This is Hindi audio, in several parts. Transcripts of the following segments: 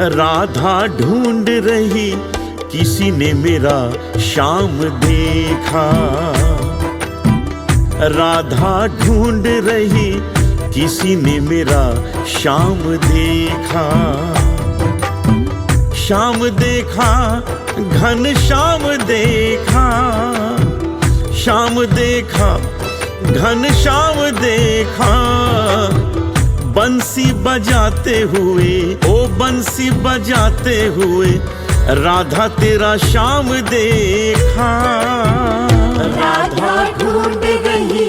राधा ढूंढ रही किसी ने मेरा श्याम देखा। राधा ढूंढ रही किसी ने मेरा श्याम देखा। श्याम देखा घन श्याम देखा। श्याम देखा घन श्याम देखा। बंसी बजाते हुए, ओ बंसी बजाते हुए राधा तेरा श्याम देखा। राधा ढूंढ रही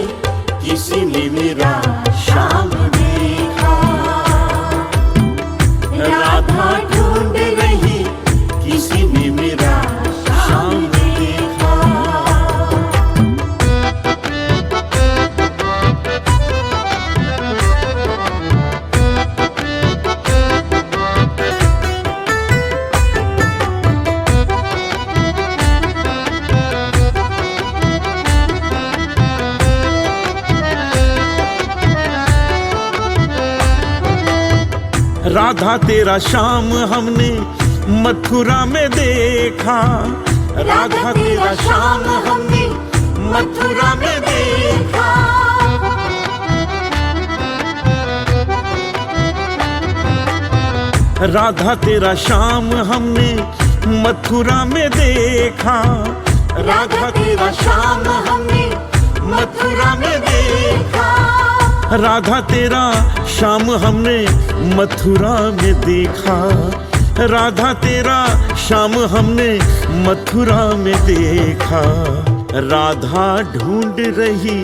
किसी ने मेरा श्याम देखा। राधा ढूंढ रही किसी ने मेरा श्याम देखा। राधा तेरा श्याम हमने मथुरा में देखा। राधा तेरा श्याम हमने मथुरा में देखा। राधा तेरा श्याम हमने मथुरा में देखा। राधा तेरा श्याम हमने मथुरा में देखा। राधा तेरा श्याम हमने मथुरा में देखा। राधा तेरा श्याम हमने मथुरा में देखा। राधा ढूंढ रही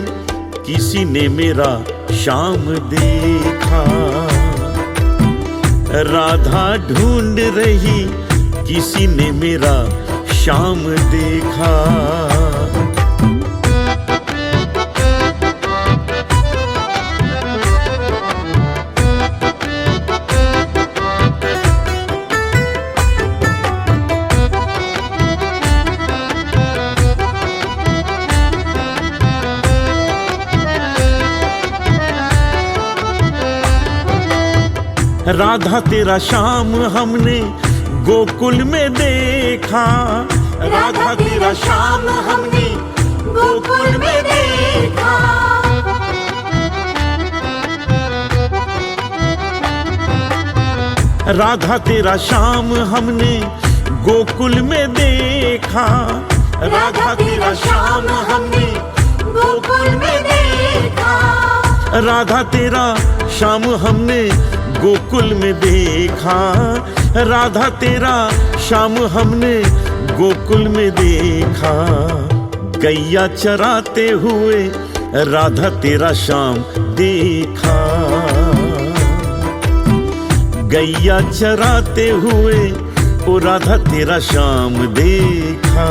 किसी ने मेरा श्याम देखा। राधा ढूंढ रही किसी ने मेरा श्याम देखा। राधा तेरा श्याम हमने गोकुल में देखा। राधा तेरा श्याम हमने गोकुल में देखा। राधा तेरा श्याम हमने गोकुल में देखा। राधा तेरा श्याम हमने गोकुल में देखा। राधा तेरा श्याम हमने गोकुल में देखा। राधा तेरा श्याम हमने गोकुल में देखा। गैया चराते हुए राधा तेरा श्याम देखा। गैया चराते हुए ओ राधा तेरा श्याम देखा।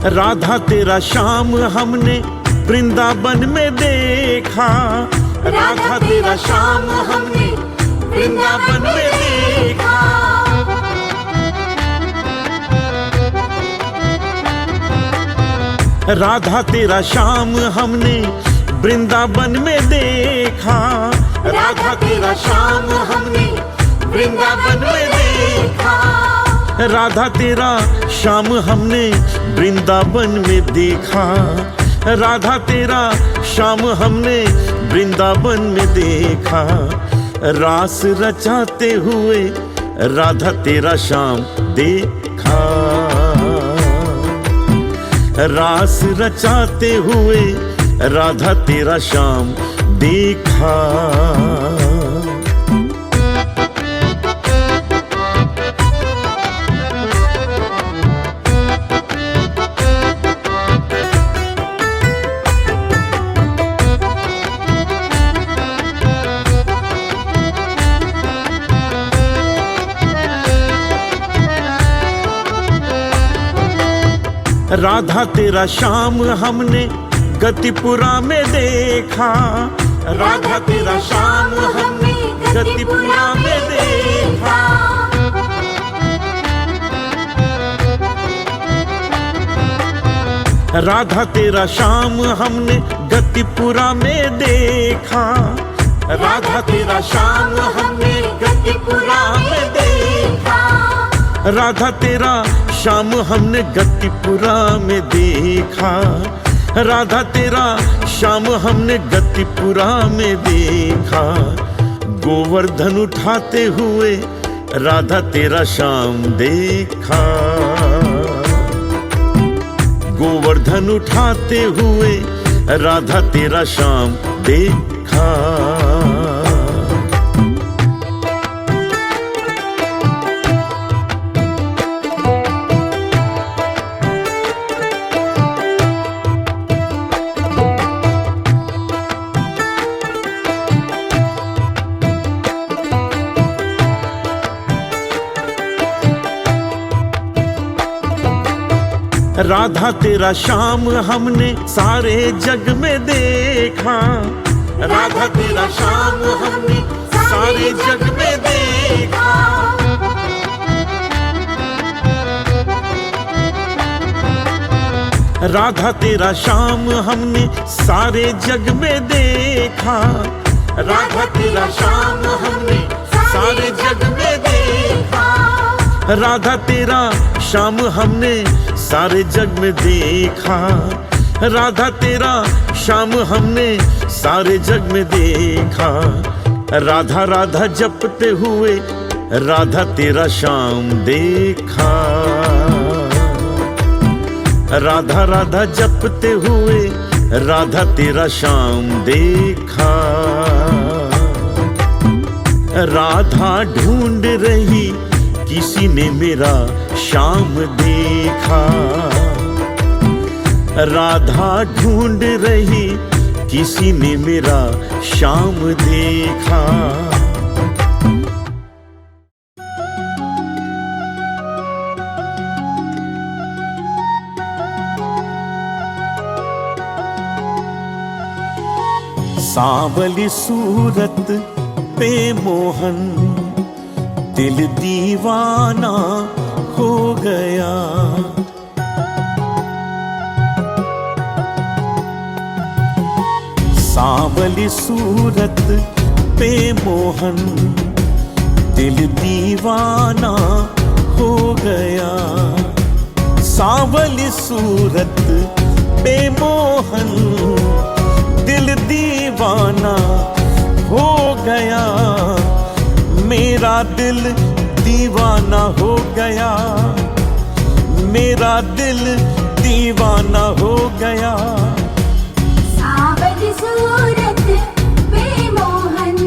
राधा तेरा श्याम हमने वृंदावन में देखा। राधा तेरा श्याम हमने वृंदावन में देखा। राधा तेरा श्याम हमने वृंदावन में देखा। राधा तेरा श्याम हमने वृंदावन में देखा। राधा तेरा श्याम हमने वृंदावन में देखा। राधा तेरा श्याम हमने वृंदावन में देखा। रास रचाते हुए राधा तेरा श्याम देखा। रास रचाते हुए राधा तेरा श्याम देखा। राधा तेरा श्याम हमने गतिपुरा में देखा। राधा तेरा श्याम हमने गतिपुरा में देखा। राधा तेरा श्याम हमने गतिपुरा में देखा। राधा तेरा श्याम हमने गतिपुरा में देखा। राधा तेरा श्याम हमने गतिपुरा में देखा। राधा तेरा श्याम हमने गतिपुरा में देखा। गोवर्धन उठाते हुए राधा तेरा श्याम देखा। गोवर्धन उठाते हुए राधा तेरा श्याम देखा। राधा तेरा श्याम हमने सारे जग में देखा। राधा तेरा श्याम हमने सारे जग में देखा। राधा तेरा श्याम हमने सारे जग में देखा। राधा तेरा श्याम हमने सारे जग में देखा। राधा तेरा श्याम हमने सारे जग में देखा। राधा तेरा श्याम हमने सारे जग में देखा। राधा राधा जपते हुए राधा तेरा श्याम देखा। राधा राधा जपते हुए राधा तेरा श्याम देखा। राधा ढूंढ रही किसी ने मेरा श्याम देखा। राधा ढूंढ रही किसी ने मेरा श्याम देखा। सांवली सूरत पे मोहन दिल दीवाना हो गया। सांवली सूरत पे मोहन दिल दीवाना हो गया। सांवली सूरत पे मोहन दिल दीवाना हो गया। मेरा दिल दीवाना हो गया। मेरा दिल दीवाना हो गया। सांवली सूरत पे मोहन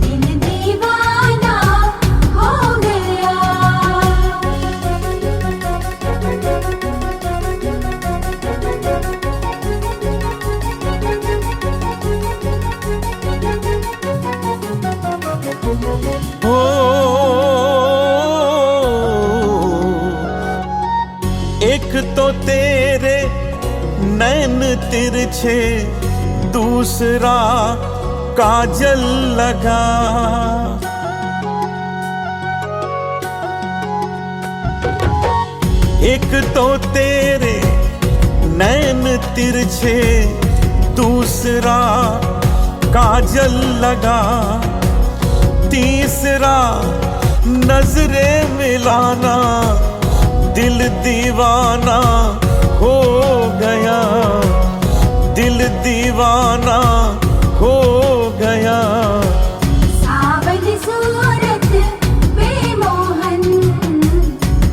दिल दीवाना हो गया। ओ एक तो तेरे नैन तिरछे दूसरा काजल लगा। एक तो तेरे नैन तिरछे दूसरा काजल लगा। तीसरा नजरे मिलाना दिल दीवाना हो गया। दिल दीवाना हो गया। सांवली सूरत पे मोहन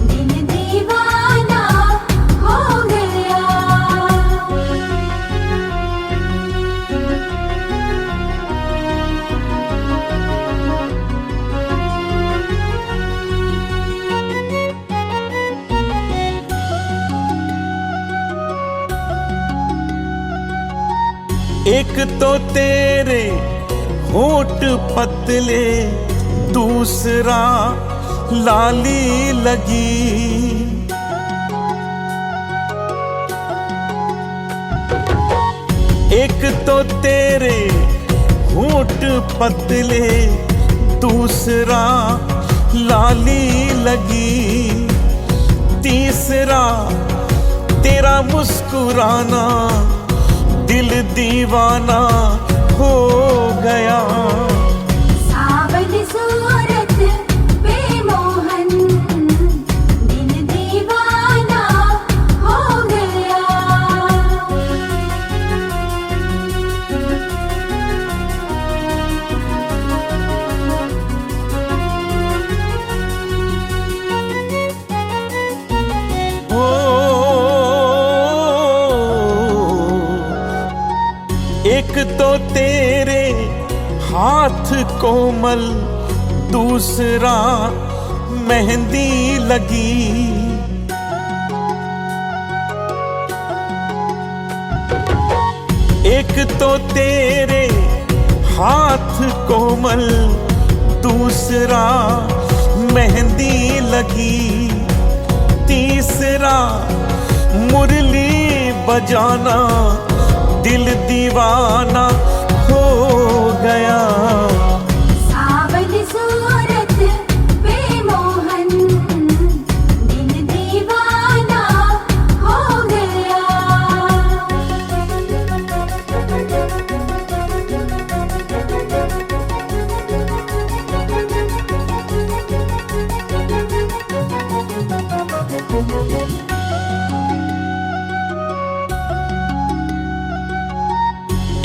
दिल दीवाना हो गया। एक तो तेरे होठ पतले दूसरा लाली लगी। एक तो तेरे होठ पतले दूसरा लाली लगी। तीसरा तेरा मुस्कुराना दिल दीवाना हो गया। सावली सूरत बेमोहन दिल दीवाना हो गया। ओ एक तो तेरे हाथ कोमल, दूसरा मेहंदी लगी। एक तो तेरे हाथ कोमल, दूसरा मेहंदी लगी। तीसरा मुरली बजाना दिल दीवाना हो गया। सावली सूरत बेमोहन दिल दीवाना हो गया।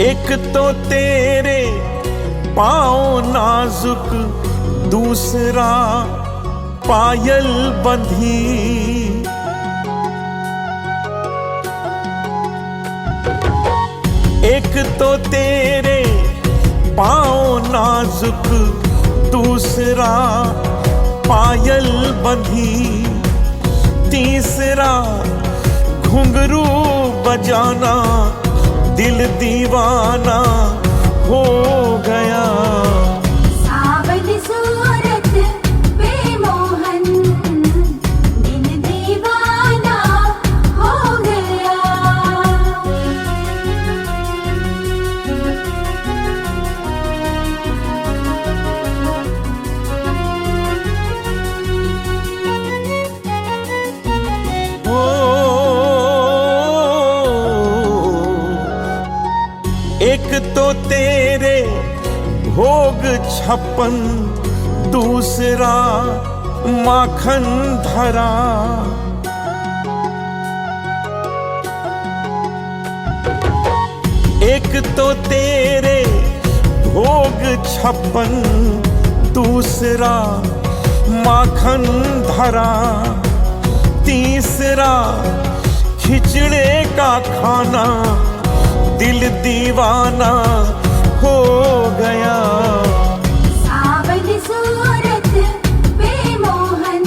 एक तो तेरे पाँव नाजुक, दूसरा पायल बंधी। एक तो तेरे पाँव नाजुक, दूसरा पायल बंधी। तीसरा घुंघरू बजाना दिल दीवाना हो गया। सावली सूरत बेमोहन दिल दीवाना हो गया। एक तो तेरे भोग 56, दूसरा माखन धरा। एक तो तेरे भोग 56, दूसरा माखन धरा। तीसरा खिचड़े का खाना दिल दीवाना हो गया। सावली सूरत बेमोहन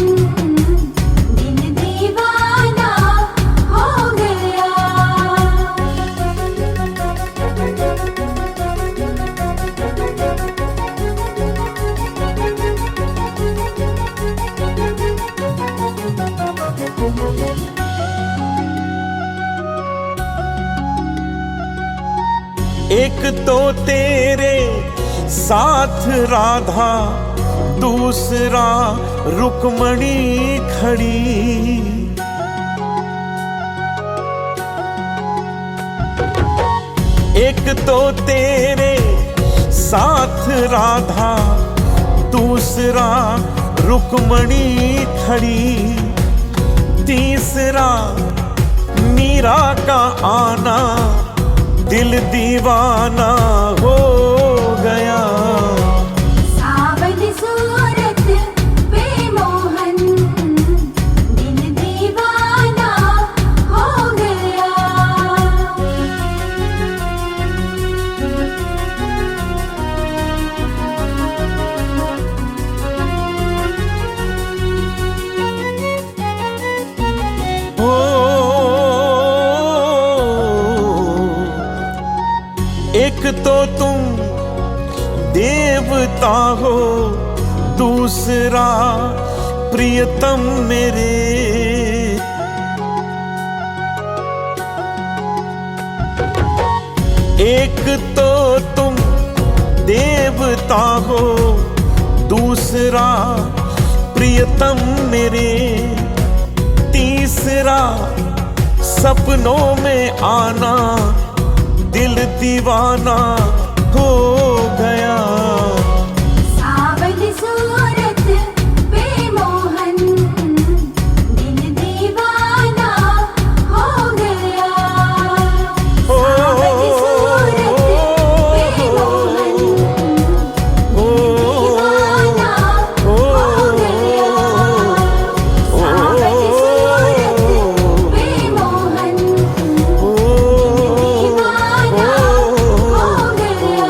दिल दीवाना हो गया। एक तो तेरे साथ राधा, दूसरा रुक्मणी खड़ी। एक तो तेरे साथ राधा, दूसरा रुक्मणी खड़ी। तीसरा मीरा का आना दिल दीवाना हो गया। सावली सूरत बेमोहन दिल दीवाना हो गया। एक तो तुम देवता हो, दूसरा प्रियतम मेरे। एक तो तुम देवता हो, दूसरा प्रियतम मेरे। तीसरा सपनों में आना, दिल दीवाना हो गया। सावली सूरत बेमोहन, दिल दीवाना हो गया। सावली सूरत बेमोहन, दीवाना हो गया। सावली सूरत बेमोहन, दीवाना हो गया।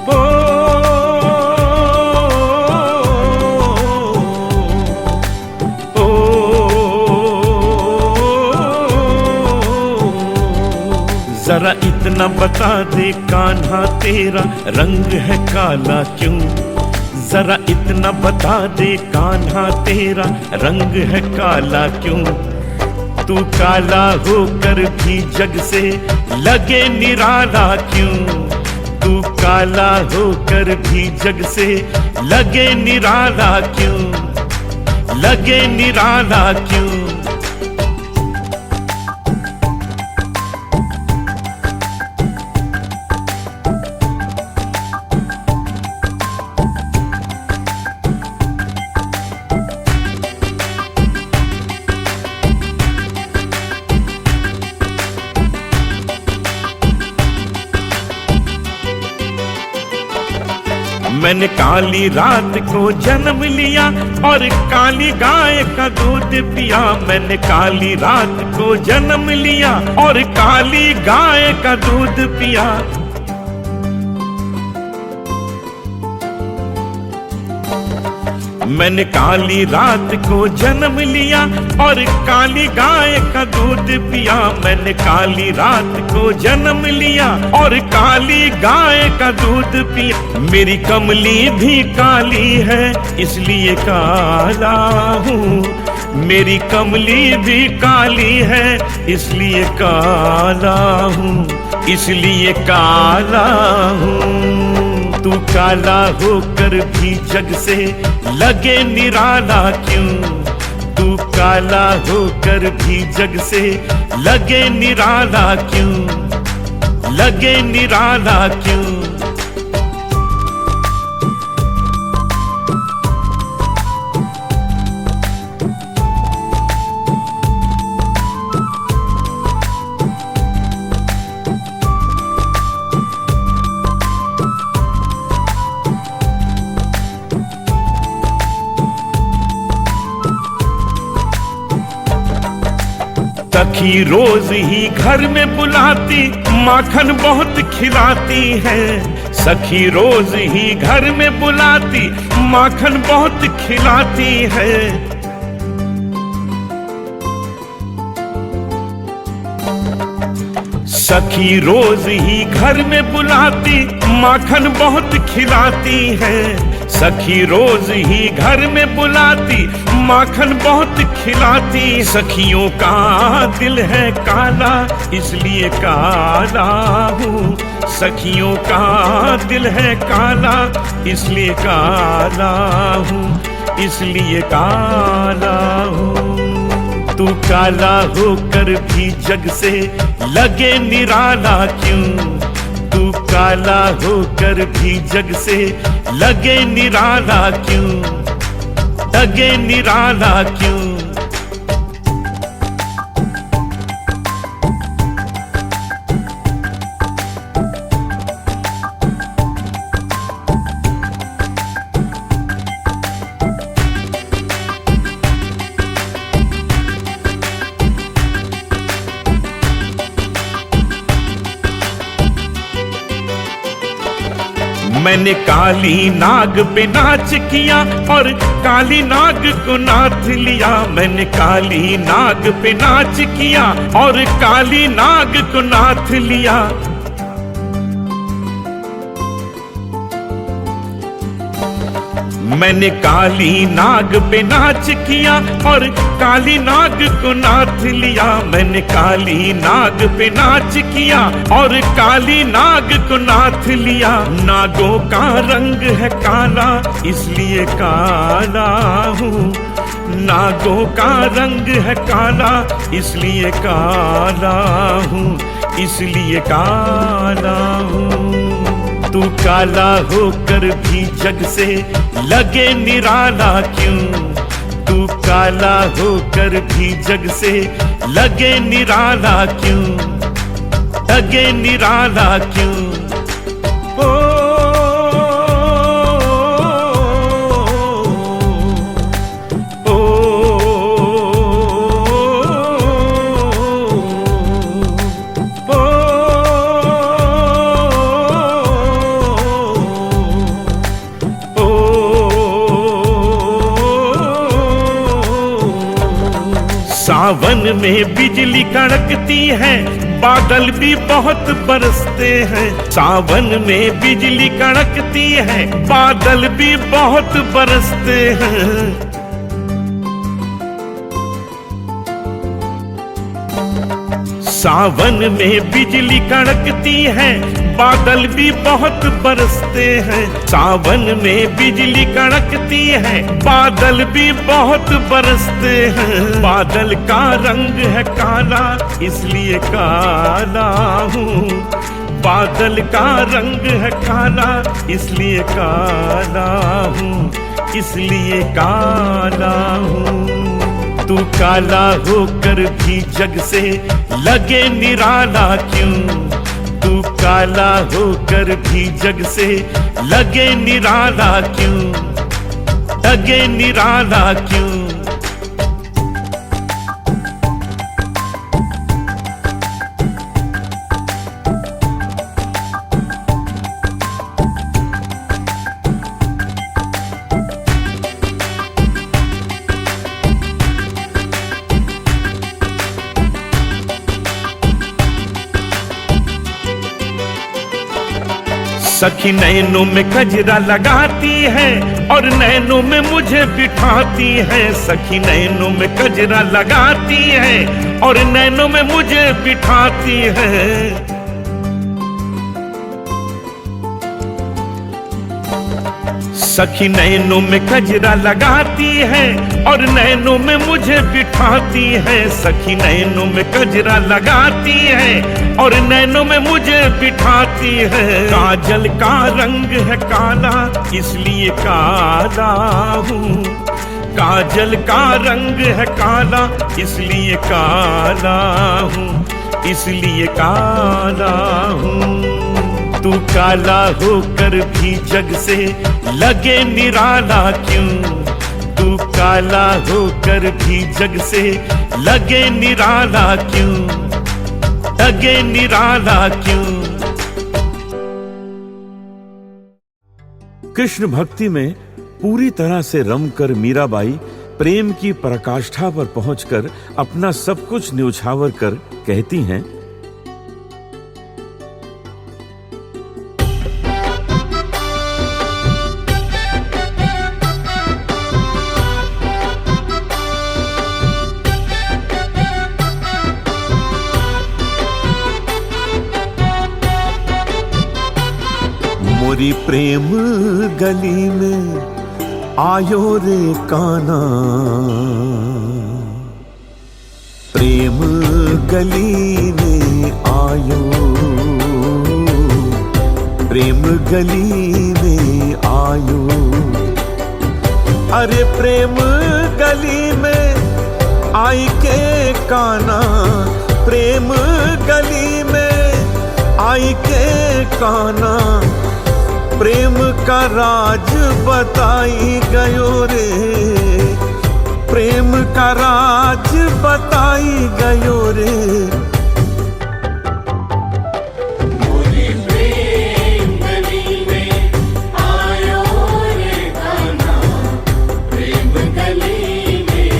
ओ, ओ, जरा इतना बता दे कान्हा तेरा रंग है काला क्यों? जरा इतना बता दे कान्हा तेरा रंग है काला क्यों? तू काला होकर भी जग से लगे निराला क्यों? तू काला होकर भी जग से लगे निराला क्यों? लगे निराला क्यों? मैंने काली रात को जन्म लिया और काली गाय का दूध पिया। मैंने काली रात को जन्म लिया और काली गाय का दूध पिया। मैंने काली रात को जन्म लिया और काली गाय का दूध पिया। मैंने काली रात को जन्म लिया और काली गाय का दूध पिया। मेरी कमली भी काली है इसलिए काला हूँ। मेरी कमली भी काली है इसलिए काला हूँ। इसलिए काला हूँ। तू काला होकर भी जग से लगे निराला क्यों? तू काला होकर भी जग से लगे निराला क्यों? लगे निराला क्यों? सखी रोज ही घर में बुलाती, माखन बहुत खिलाती है। सखी रोज ही घर में बुलाती, माखन बहुत खिलाती है। सखी रोज ही घर में बुलाती, माखन बहुत खिलाती है। सखी रोज ही घर में बुलाती, माखन बहुत खिलाती। सखियों का दिल है काला इसलिए काला हूँ। सखियों का दिल है काला इसलिए काला हूँ। इसलिए काला हूँ। तू काला होकर भी जग से लगे निराला क्यों? तू काला होकर भी जग से लगे निराला क्यों? लगे निराला क्यों? मैंने काली नाग पे नाच किया और काली नाग को नाथ लिया। मैंने काली नाग पे नाच किया और काली नाग को नाथ लिया। मैंने काली नाग पे नाच किया और काली नाग को नाथ लिया। मैंने काली नाग पे नाच किया और काली नाग को नाथ लिया। नागों का रंग है काला इसलिए काला हूँ, नागों का रंग है काला इसलिए काला हूँ, इसलिए काला हूँ। तू काला होकर भी जग से लगे निराला क्यों? तू काला होकर भी जग से लगे निराला क्यों? लगे निराला क्यों? ओ, ओ, ओ, सावन में बिजली कड़कती है, बादल भी बहुत बरसते हैं। सावन में बिजली कड़कती है, बादल भी बहुत बरसते हैं। सावन में बिजली कड़कती है, बादल भी बहुत बरसते हैं। सावन में बिजली कड़कती है, बादल भी बहुत बरसते हैं। बादल का रंग है काला इसलिए काला हूँ, बादल का रंग है काला इसलिए काला हूँ, इसलिए काला हूँ। तू काला होकर भी जग से लगे निराला क्यों? तू काला होकर भी जग से लगे निराला क्यों? लगे निराला क्यों? सखी नैनों में कजरा लगाती है और नैनों में मुझे बिठाती है। सखी नैनों में कजरा लगाती है और नैनों में मुझे बिठाती है। सखी नैनों में कजरा लगाती है और नैनों में मुझे बिठाती है। सखी नैनों में कजरा लगाती है और नैनों में मुझे बिठाती है। काजल का रंग है काला इसलिए काला हूँ, काजल का रंग है काला इसलिए काला हूँ, इसलिए काला हूँ। तू काला होकर भी जग से लगे निराला क्यों? तू काला होकर भी जग से लगे निराला क्यों? लगे निराला क्यों? कृष्ण भक्ति में पूरी तरह से रमकर मीराबाई प्रेम की पराकाष्ठा पर पहुंचकर अपना सब कुछ न्यौछावर कर कहती हैं, मोरी प्रेम गली में आयो रे काना, प्रेम गली में आयो, प्रेम गली में आयो। अरे प्रेम गली में आई के काना, प्रेम गली में आई के काना, प्रेम का राज बताई गयो रे, प्रेम का राज बताई गयो रे। मोरी प्रेम गली में आयो रे कान्हा, प्रेम गली में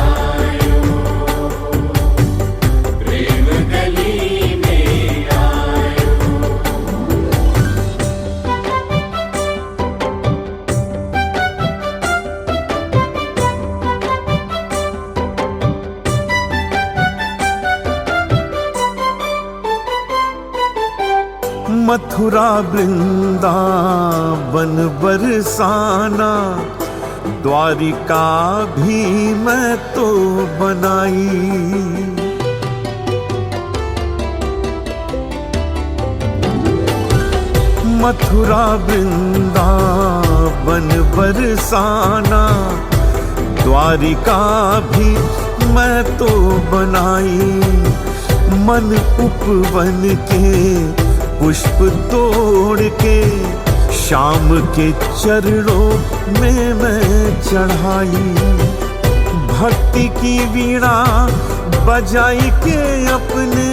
आयो, प्रेम गली में आयो। मथुरा वृंदावन बरसाना, द्वारिका भी मैं तो बनाई। मथुरा वृंदावन बरसाना, द्वारिका भी मैं तो बनाई। मन उपवन के पुष्प तोड़ के, शाम के चरणों में मैं चढ़ाई। भक्ति की वीणा बजाई के अपने,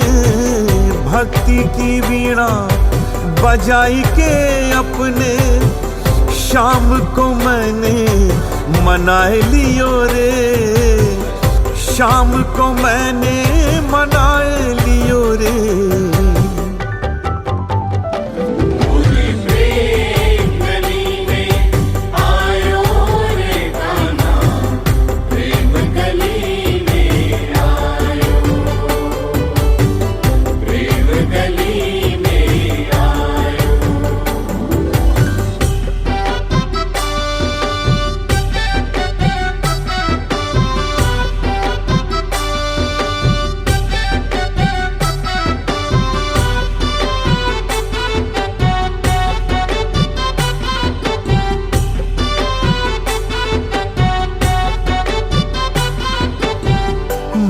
भक्ति की वीणा बजाई के अपने, शाम को मैंने मनाए लियो रे, शाम को मैंने मनाए लियो रे।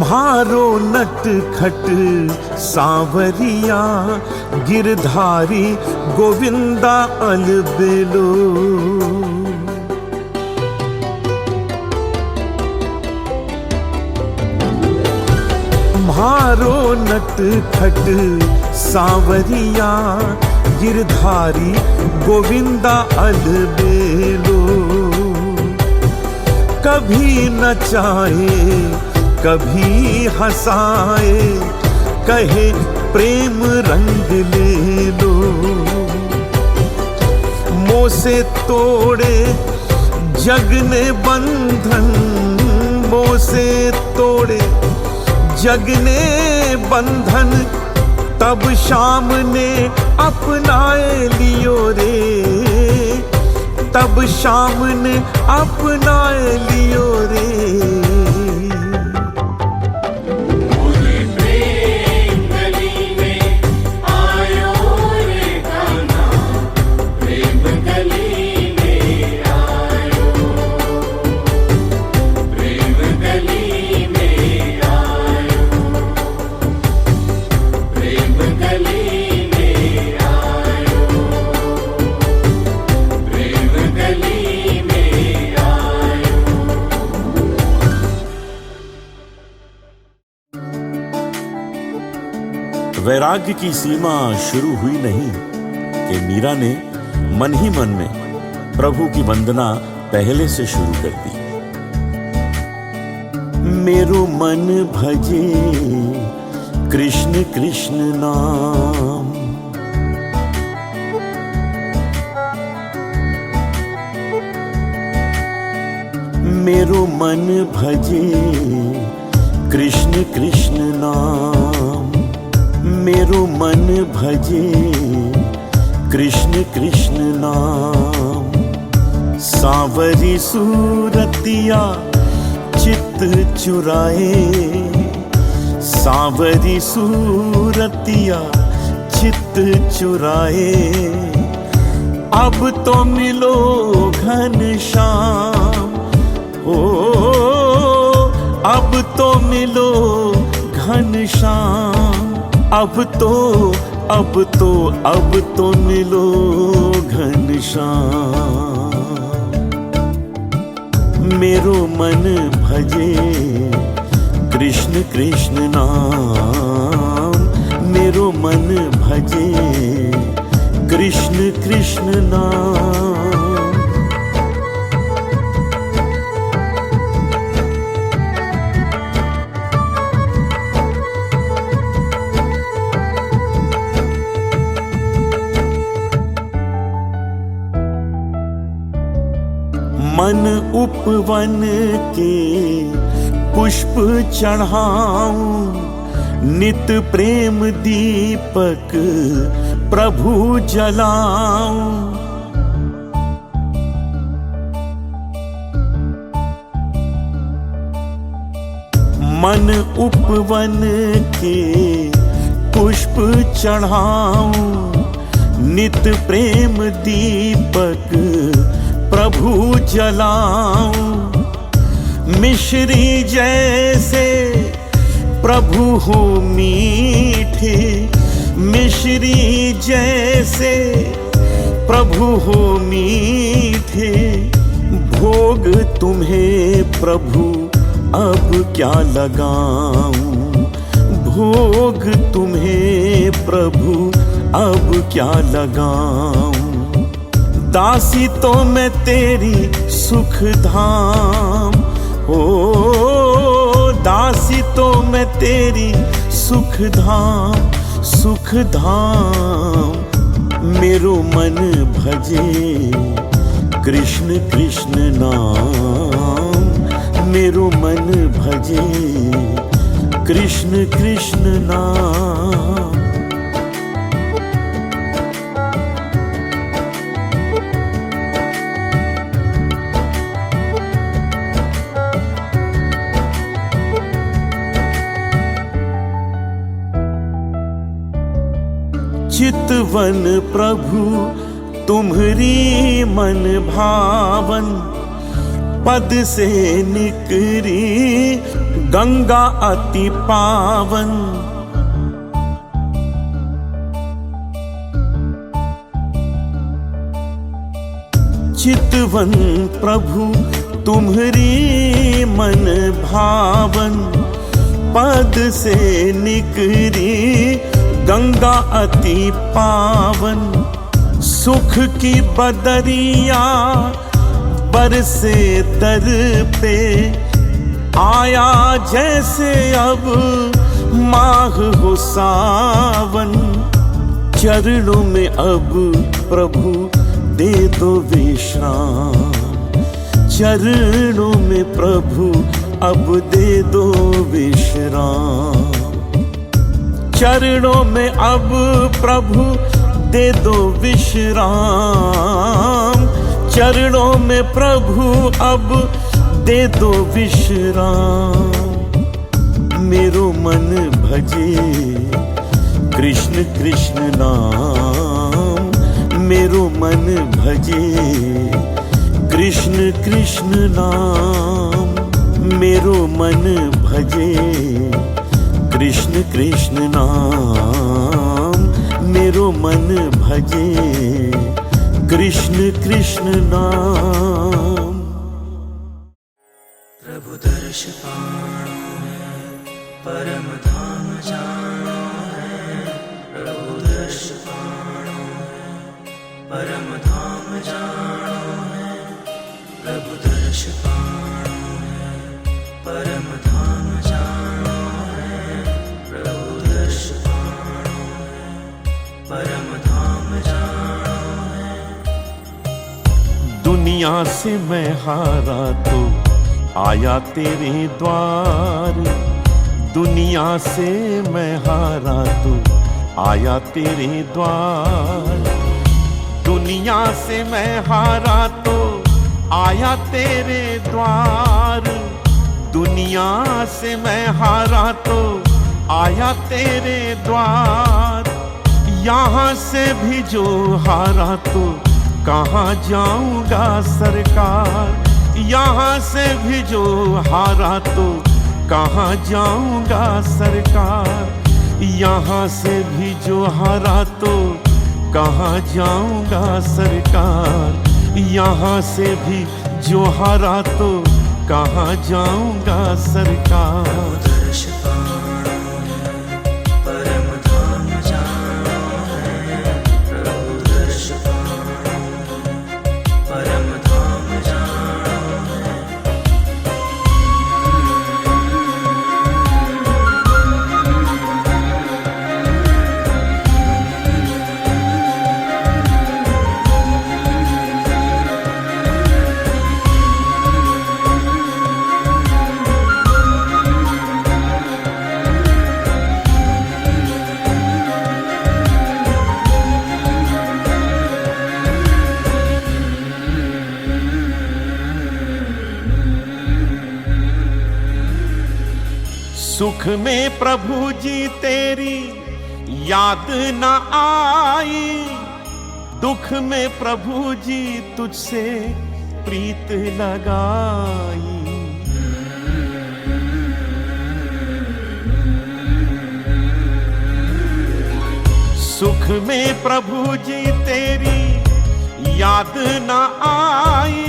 म्हारो नट खट सांवरिया, गिरधारी गोविंदा अलबेलो। म्हारो नट खट सांवरिया, गिरधारी गोविंदा अलबेलो। कभी नचाए कभी हंसाए, कहे प्रेम रंग ले लो। मोह से तोड़े जग ने बंधन, मोह से तोड़े जग ने बंधन, तब शाम ने अपनाए लियो रे, तब शाम ने अपनाए लियो रे। वैराग्य की सीमा शुरू हुई नहीं कि मीरा ने मन ही मन में प्रभु की वंदना पहले से शुरू कर दी। मेरो मन भजे कृष्ण कृष्ण नाम, मेरो मन भजे कृष्ण कृष्ण नाम, मेरो मन भजे कृष्ण कृष्ण नाम। सांवरी सूरतिया चित्त चुराए, सांवरी सूरतिया चित्त चुराए। अब तो मिलो घनश्याम, ओ अब तो मिलो घनश्याम। अब तो मिलो घनश्याम। मेरो मन भजे कृष्ण कृष्ण नाम, मेरो मन भजे कृष्ण कृष्ण नाम। मन उपवन के पुष्प चढ़ाऊं, नित प्रेम दीपक प्रभु जलाऊं। मन उपवन के पुष्प चढ़ाऊं, नित प्रेम दीपक प्रभु जलाऊं। मिश्री जैसे प्रभु हो मीठे, मिश्री जैसे प्रभु हो मीठे। भोग तुम्हें प्रभु अब क्या लगाऊं, भोग तुम्हें प्रभु अब क्या लगाऊं। दासी तो मैं तेरी सुख धाम, ओ दासी तो मैं तेरी सुख धाम, सुख धाम। मेरो मन भजे कृष्ण कृष्ण नाम, मेरो मन भजे कृष्ण कृष्ण नाम। चितवन प्रभु तुम्हरी मन भावन, पद से निकरी गंगा अति पावन। चितवन प्रभु तुम्हरी मन भावन, पद से निकरी गंगा अति पावन। सुख की बदरिया बरसे दर पे, आया जैसे अब माह हो सावन। चरणों में अब प्रभु दे दो विश्राम, चरणों में प्रभु अब दे दो विश्राम। चरणों में अब प्रभु दे दो विश्राम, चरणों में प्रभु अब दे दो विश्राम। मेरो मन भजे कृष्ण कृष्ण नाम, मेरो मन भजे कृष्ण कृष्ण नाम। मेरो मन भजे कृष्ण कृष्ण नाम, मेरो मन भजे कृष्ण कृष्ण नाम। प्रभु दर्श पाणो है, परम धाम जानो है। प्रभु दर्श पाणो है, परम धाम जानो है। प्रभु दर्श पाणो है, परम धाम जानो है। प्रभु दर्श पाणो है, परम धाम जानो है। दुनिया से मैं हारा तो आया तेरे द्वार, दुनिया से मैं हारा तो आया तेरे द्वार। दुनिया से मैं हारा तो आया तेरे द्वार, दुनिया से मैं हारा तो आया तेरे द्वार। यहाँ से भी जो हारा तो कहाँ जाऊंगा सरकार, यहाँ से भी जो हारा तो कहाँ जाऊंगा सरकार। यहाँ से भी जो हारा तो कहाँ जाऊंगा सरकार। यहाँ से भी जो हारा तो कहाँ जाऊंगा सरकार। दर्श पाणो है, परम धाम जानो है। प्रभु दर्श पाणो है, परम धाम जानो है। सुख में प्रभु जी तेरी याद न आई, दुख में प्रभु जी तुझसे प्रीत लगाई। सुख में प्रभु जी तेरी याद न आई,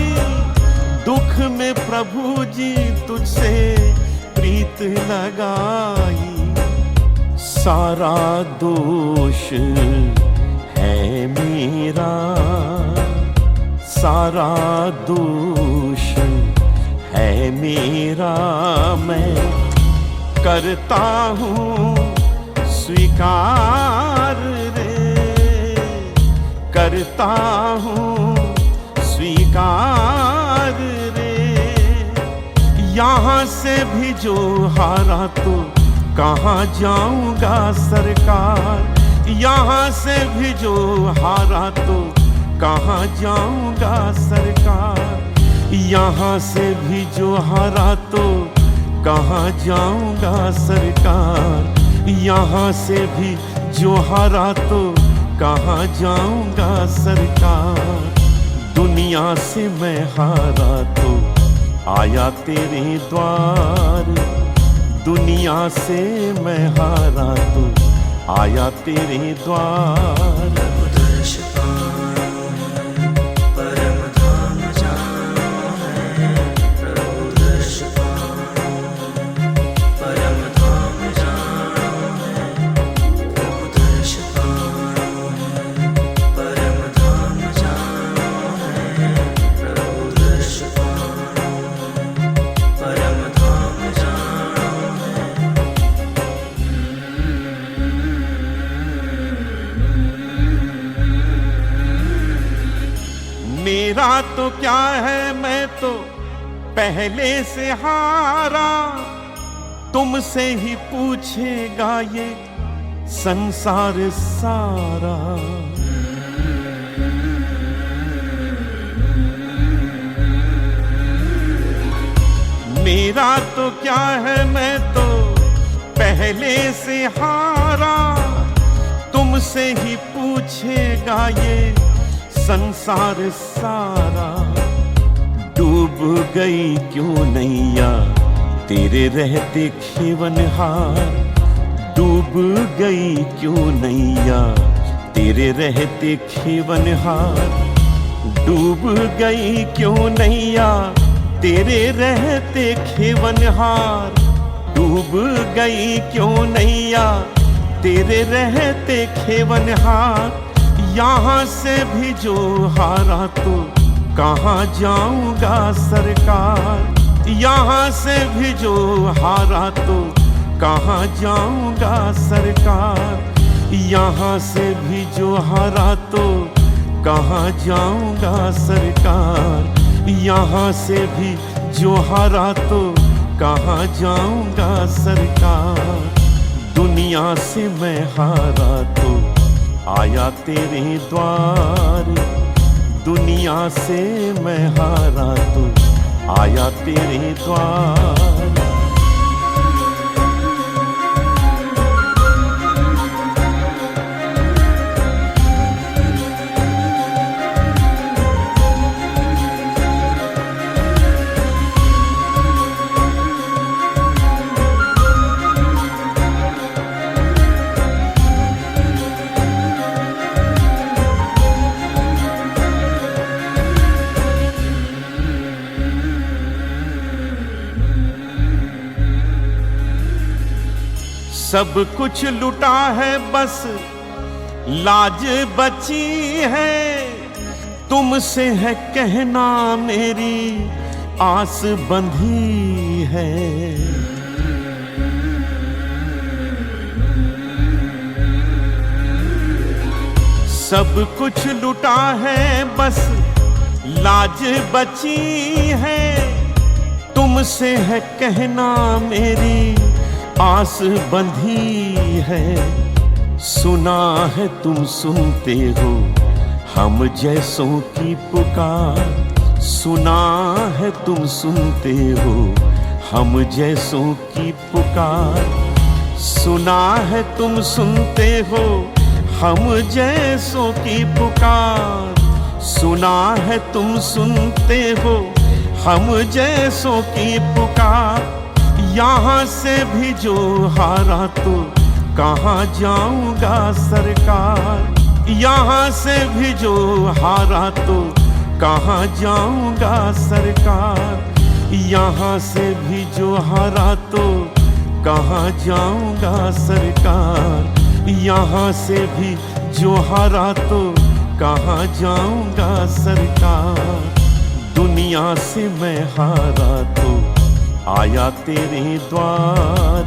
दुख में प्रभु जी तुझसे प्रीत लगाई। सारा दोष है मेरा, सारा दोष है मेरा, मैं करता हूँ स्वीकार रे, करता हूँ स्वीकार रे। यहाँ से भी जो हारा तो कहाँ जाऊंगा सरकार, यहाँ से भी जो हारा तो कहाँ जाऊंगा सरकार, यहाँ से भी जो हारा तो कहाँ जाऊंगा सरकार, यहाँ से भी जो हारा तो कहाँ जाऊंगा सरकार। दुनिया से मैं हारा तो आया तेरे द्वार, दुनिया से मैं हारा तो आया तेरे द्वार। प्रभु दर्श पाऊं परम धाम जाऊं है, प्रभु दर्श पाऊं परम धाम जाऊं है, प्रभु दर्श पाऊं परम धाम जाऊं है, प्रभु दर्श पाऊं परम धाम जाऊं है। मेरा तो क्या है, मैं तो पहले से हारा, तुमसे ही पूछेगा ये संसार सारा। मेरा तो क्या है, मैं तो पहले से हारा, तुमसे ही पूछेगा ये संसार सारा। डूब गई क्यों नैया तेरे रहते खेवनहार, डूब गई क्यों नैया तेरे रहते खेवनहार, डूब गई क्यों नैया तेरे रहते खेवनहार, डूब गई क्यों नैया तेरे रहते खेवनहार। यहाँ से भी जो हारा तो कहाँ जाऊंगा सरकार, यहाँ से भी जो हारा तो कहाँ जाऊंगा सरकार, यहाँ से भी जो हारा तो कहाँ जाऊंगा सरकार, यहाँ से भी जो हारा तो कहाँ जाऊंगा सरकार। दुनिया से मैं हारा तो आया तेरे द्वार, दुनिया से मैं हारा तो आया तेरे द्वार। सब कुछ लुटा है बस लाज बची है, तुमसे है कहना मेरी आस बंधी है। सब कुछ लुटा है बस लाज बची है, तुमसे है कहना मेरी आस बंधी है। सुना है तुम सुनते हो हम जैसों की पुकार, सुना है तुम सुनते हो हम जैसों की पुकार। सुना है तुम सुनते हो हम जैसों की पुकार। सुना है तुम सुनते हो हम जैसों की पुकार। यहाँ से भी जो हारा तो कहाँ जाऊंगा सरकार। यहाँ से भी जो हारा तो कहाँ जाऊंगा सरकार। यहाँ से भी जो हारा तो कहाँ जाऊंगा सरकार। यहाँ से भी जो हारा तो कहाँ जाऊंगा सरकार। दुनिया से मैं हारा तो आया तेरे द्वार।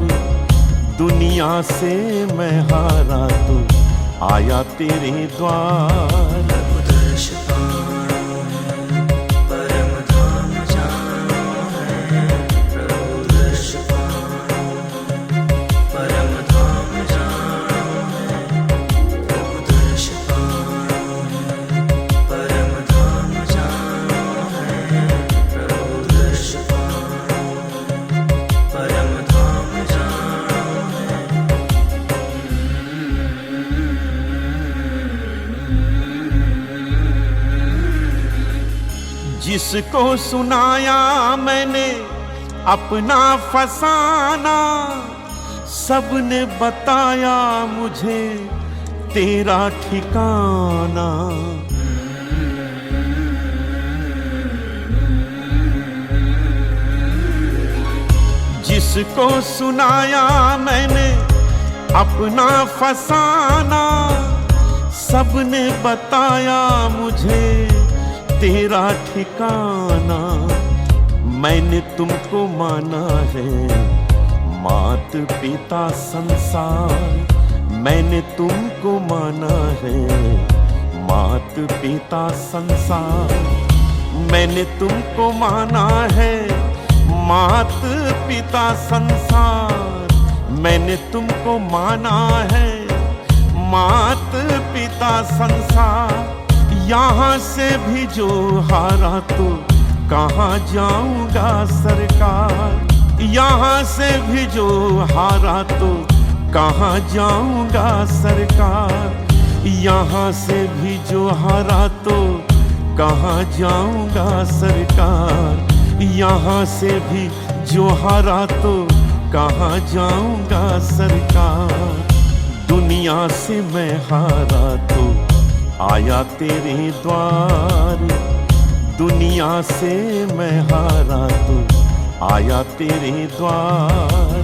दुनिया से मैं हारा तो आया तेरे द्वार। प्रभु दर्श पाना परम धाम जाना है। प्रभु दर्श पाना परम धाम जाना है। प्रभु दर्श पाना परम धाम जाना है। प्रभु दर्श पाना परम धाम जाना है। जिसको सुनाया मैंने अपना फसाना, सबने बताया मुझे तेरा ठिकाना। जिसको सुनाया मैंने अपना फसाना, सबने बताया मुझे तेरा ठिकाना। मैंने तुमको माना है मात पिता संसार। मैंने तुमको माना है मात पिता संसार। मैंने तुमको माना है मात पिता संसार। मैंने तुमको माना है मात पिता संसार। यहाँ से भी जो हारा तो कहाँ जाऊंगा सरकार। यहाँ से भी जो हारा तो कहाँ जाऊंगा सरकार। यहाँ से भी जो हारा तो कहाँ जाऊंगा सरकार। यहाँ से भी जो हारा तो कहाँ जाऊंगा सरकार। दुनिया से मैं हारा तो आया तेरे द्वार। दुनिया से मैं हारा तो आया तेरे द्वार।